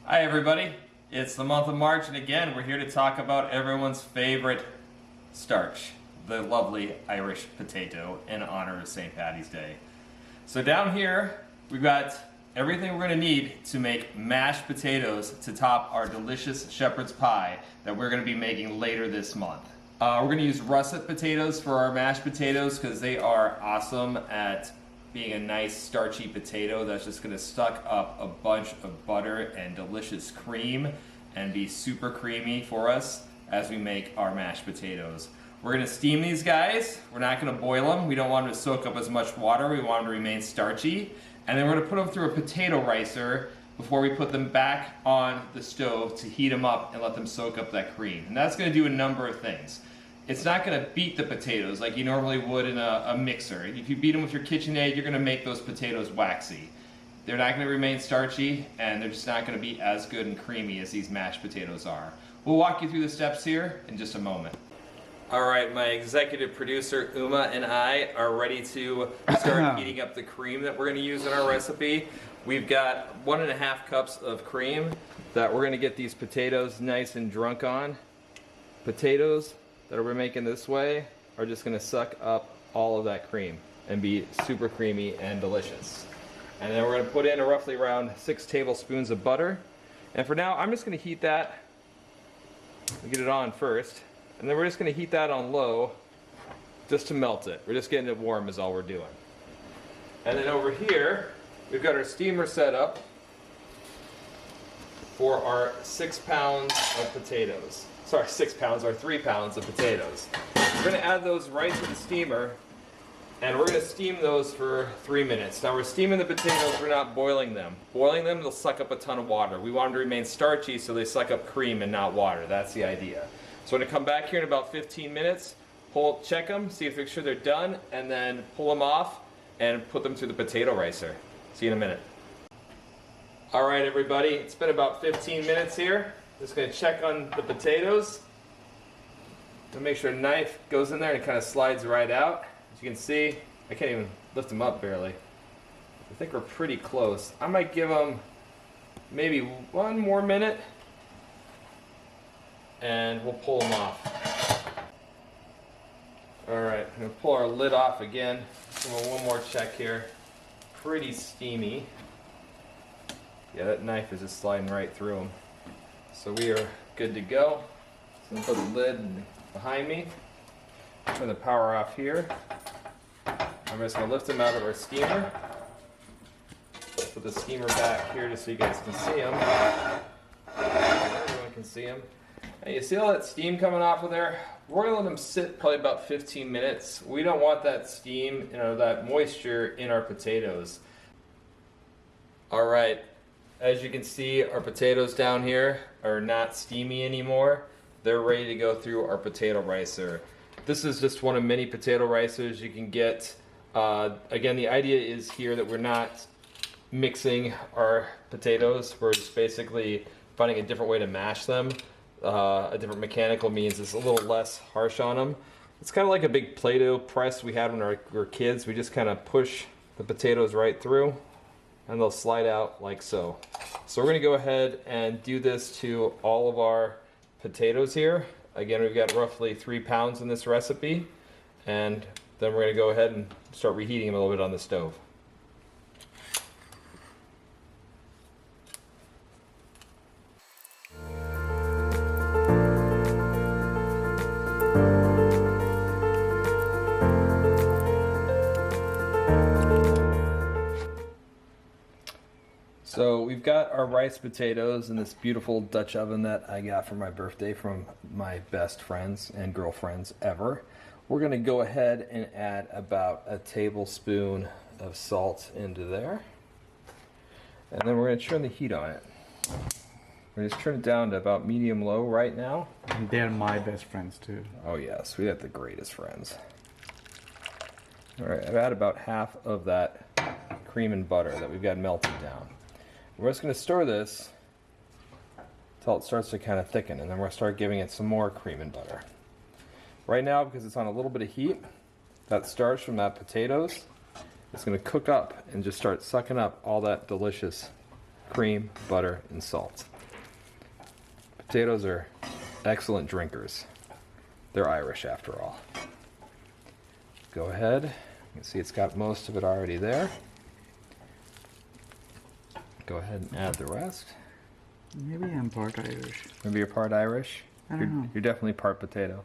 Hi everybody, it's the month of March and again we're here to talk about everyone's favorite starch, the lovely Irish potato in honor of St. Paddy's Day. So down here we've got everything we're going to need to make mashed potatoes to top our delicious shepherd's pie that we're going to be making later this month. We're going to use russet potatoes for our mashed potatoes because they are awesome at being a nice starchy potato that's just going to suck up a bunch of butter and delicious cream and be super creamy for us as we make our mashed potatoes. We're going to steam these guys. We're not going to boil them. We don't want them to soak up as much water. We want them to remain starchy. And then we're going to put them through a potato ricer before we put them back on the stove to heat them up and let them soak up that cream. And that's going to do a number of things. It's not going to beat the potatoes like you normally would in a mixer. If you beat them with your KitchenAid, you're going to make those potatoes waxy. They're not going to remain starchy, and they're just not going to be as good and creamy as these mashed potatoes are. We'll walk you through the steps here in just a moment. All right, my executive producer Uma and I are ready to start heating up the cream that we're going to use in our recipe. We've got 1.5 cups of cream that we're going to get these potatoes nice and drunk on. Potatoes that we're making this way are just going to suck up all of that cream and be super creamy and delicious. And then we're going to put in roughly around 6 tablespoons of butter. And for now, I'm just going to heat that, get it on first, and then we're just going to heat that on low just to melt it. We're just getting it warm is all we're doing. And then over here, we've got our steamer set up for our 6 pounds of potatoes. Sorry, 6 pounds or 3 pounds of potatoes. We're going to add those right to the steamer, and we're going to steam those for 3 minutes. Now we're steaming the potatoes, we're not boiling them. Boiling them, they'll suck up a ton of water. We want them to remain starchy so they suck up cream and not water. That's the idea. So we're going to come back here in about 15 minutes, check them, see if make sure they're done, and then pull them off and put them through the potato ricer. See you in a minute. All right, everybody, it's been about 15 minutes here. Just going to check on the potatoes to make sure a knife goes in there and it kind of slides right out. As you can see, I can't even lift them up barely. I think we're pretty close. I might give them maybe 1 more minute and we'll pull them off. Alright, I'm going to pull our lid off again. Give them one more check here. Pretty steamy. Yeah, that knife is just sliding right through them. So we are good to go. So I'm going to put the lid behind me. Turn the power off here. I'm just going to lift them out of our steamer. Put the steamer back here just so you guys can see them. Everyone can see them. And you see all that steam coming off of there? We're going to let them sit probably about 15 minutes. We don't want that steam, that moisture in our potatoes. All right. As you can see, our potatoes down here are not steamy anymore. They're ready to go through our potato ricer. This is just one of many potato ricers you can get. Again, the idea is here that we're not mixing our potatoes. We're just basically finding a different way to mash them. A different mechanical means it's a little less harsh on them. It's kind of like a big Play-Doh press we had when we were kids. We just kind of push the potatoes right through, and they'll slide out like so. So we're going to go ahead and do this to all of our potatoes here. Again, we've got roughly 3 pounds in this recipe, and then we're going to go ahead and start reheating them a little bit on the stove. So we've got our rice potatoes in this beautiful Dutch oven that I got for my birthday from my best friends and girlfriends ever. We're going to go ahead and add about a tablespoon of salt into there. And then we're going to turn the heat on it. We're going to just turn it down to about medium-low right now. And they're my best friends too. Oh yes, we have the greatest friends. All right, I've added about half of that cream and butter that we've got melted down. We're just going to stir this until it starts to kind of thicken, and then we're going to start giving it some more cream and butter. Right now, because it's on a little bit of heat, that starch from that potatoes is going to cook up and just start sucking up all that delicious cream, butter, and salt. Potatoes are excellent drinkers. They're Irish after all. Go ahead. You can see it's got most of it already there. Go ahead and add the rest. Maybe I'm part Irish. Maybe you're part Irish. I don't know. You're definitely part potato.